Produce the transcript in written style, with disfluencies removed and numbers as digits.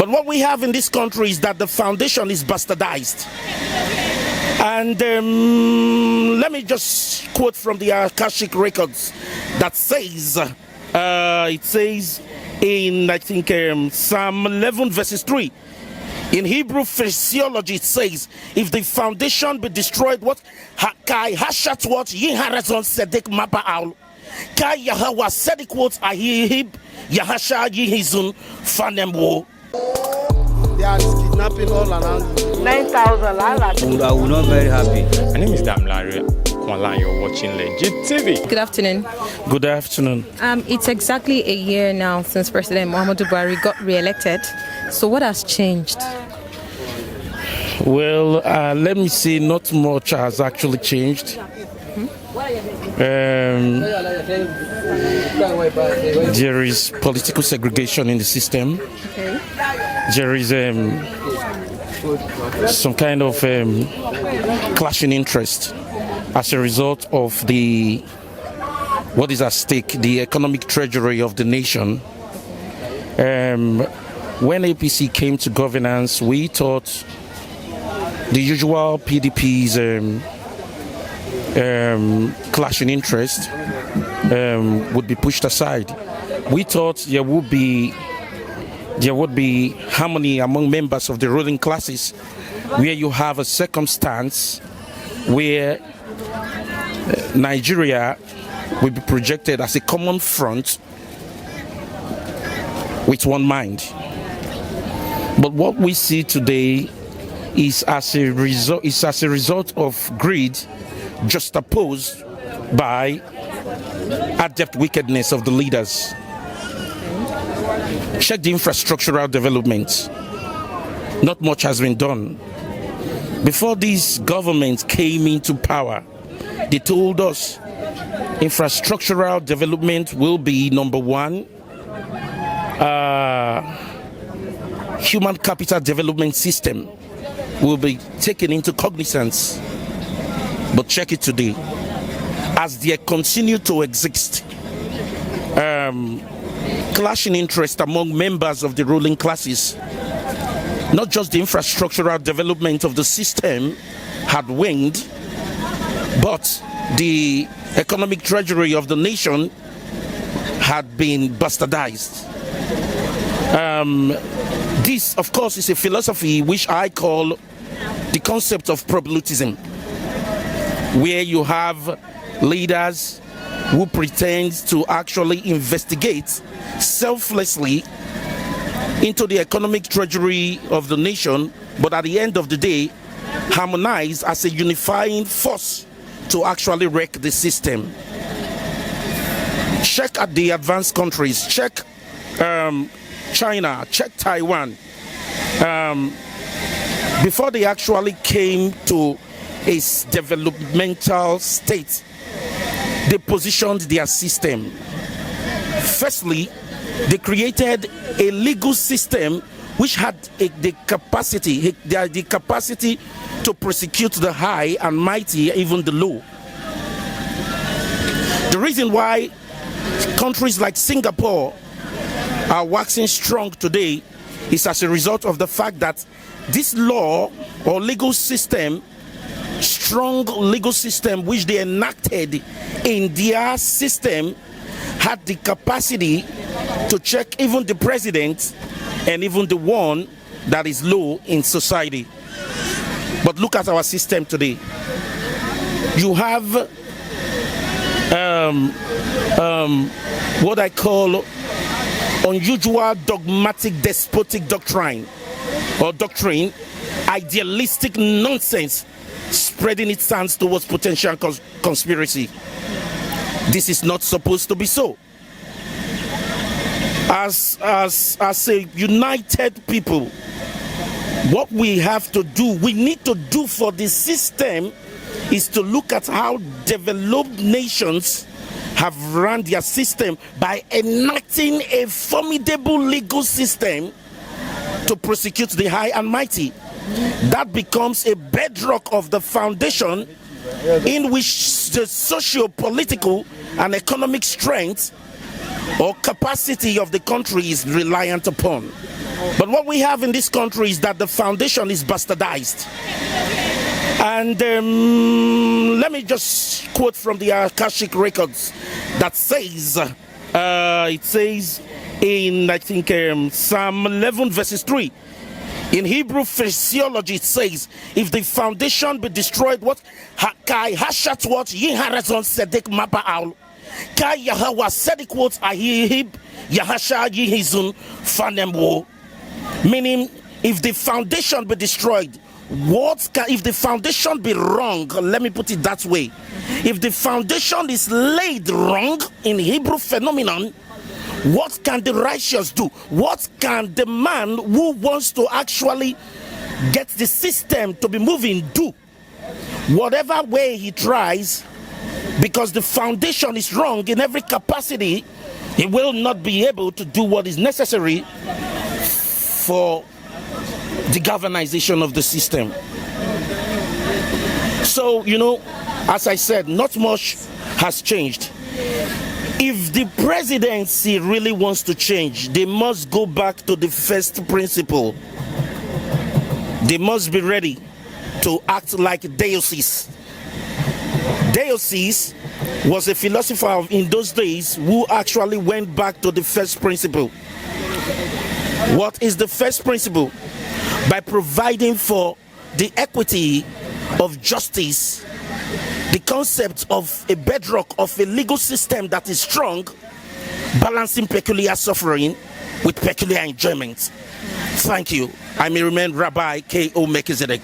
But what we have in this country is that the foundation is bastardized. And let me just quote from the Akashic records that says, it says in, I think, Psalm 11 verses 3. In Hebrew physiology, it says, if the foundation be destroyed, what? Kai hashat what? Ye harazon sedek mapa al. Kai yahawa sedek what? Ahihib yahasha yihizun fanemwo. They are kidnapping all around. 9,000. I will not very happy. My name is Damlari. You're watching Legit TV. Good afternoon. Good afternoon. It's exactly a year now since President Muhammadu Buhari got re-elected. So what has changed? Well, let me say not much has actually changed. There is political segregation in the system. Okay. There is some kind of clashing interest as a result of what is at stake, the economic treasury of the nation. When APC came to governance, we thought the usual PDP's clashing interest would be pushed aside. We thought there would be harmony among members of the ruling classes, where you have a circumstance where Nigeria will be projected as a common front with one mind. But what we see today is as a result of greed juxtaposed by adept wickedness of the leaders. Check the infrastructural development. Not much has been done. Before these governments came into power, they told us infrastructural development will be number one. Human capital development system will be taken into cognizance. But check it today. As they continue to exist, clashing interest among members of the ruling classes, not just the infrastructural development of the system had waned, but the economic treasury of the nation had been bastardized. This, of course, is a philosophy which I call the concept of probabilism, where you have leaders who pretend to actually investigate selflessly into the economic treasury of the nation, but at the end of the day, harmonize as a unifying force to actually wreck the system. Check at the advanced countries, check China, check Taiwan. Before they actually came to a developmental state, they positioned their system. Firstly, they created a legal system which had the capacity to prosecute the high and mighty, even the low. The reason why countries like Singapore are waxing strong today is as a result of the fact that this law or legal system, strong legal system which they enacted in their system, had the capacity to check even the president and even the one that is low in society. But look at our system today. You have what I call unusual dogmatic despotic doctrine, idealistic nonsense spreading its hands towards potential conspiracy. This is not supposed to be so. As a united people, what we have to do, we need to do for the system is to look at how developed nations have run their system by enacting a formidable legal system to prosecute the high and mighty. That becomes a bedrock of the foundation in which the socio-political and economic strength or capacity of the country is reliant upon. But what we have in this country is that the foundation is bastardized. And let me just quote from the Akashic records that says, it says in, I think, Psalm 11 verses 3. In Hebrew physiology, it says, if the foundation be destroyed, what? Kai hashat what? Yiharazon sedek mapa aul. Kai Yahawa sedik what? Ahihib Yahasha yihizun fanemwo. Meaning, if the foundation be destroyed, if the foundation be wrong, let me put it that way. If the foundation is laid wrong in Hebrew phenomenon, what can the righteous do? What can the man who wants to actually get the system to be moving do? Whatever way he tries, because the foundation is wrong in every capacity, he will not be able to do what is necessary for the galvanization of the system. So, as I said, not much has changed. If the presidency really wants to change, they must go back to the first principle. They must be ready to act like diocese. Diocese was a philosopher in those days who actually went back to the first principle. What is the first principle? By providing for the equity of justice, the concept of a bedrock of a legal system that is strong, balancing peculiar suffering with peculiar enjoyment. Thank you. I may remain Rabbi K.O. Melchizedek.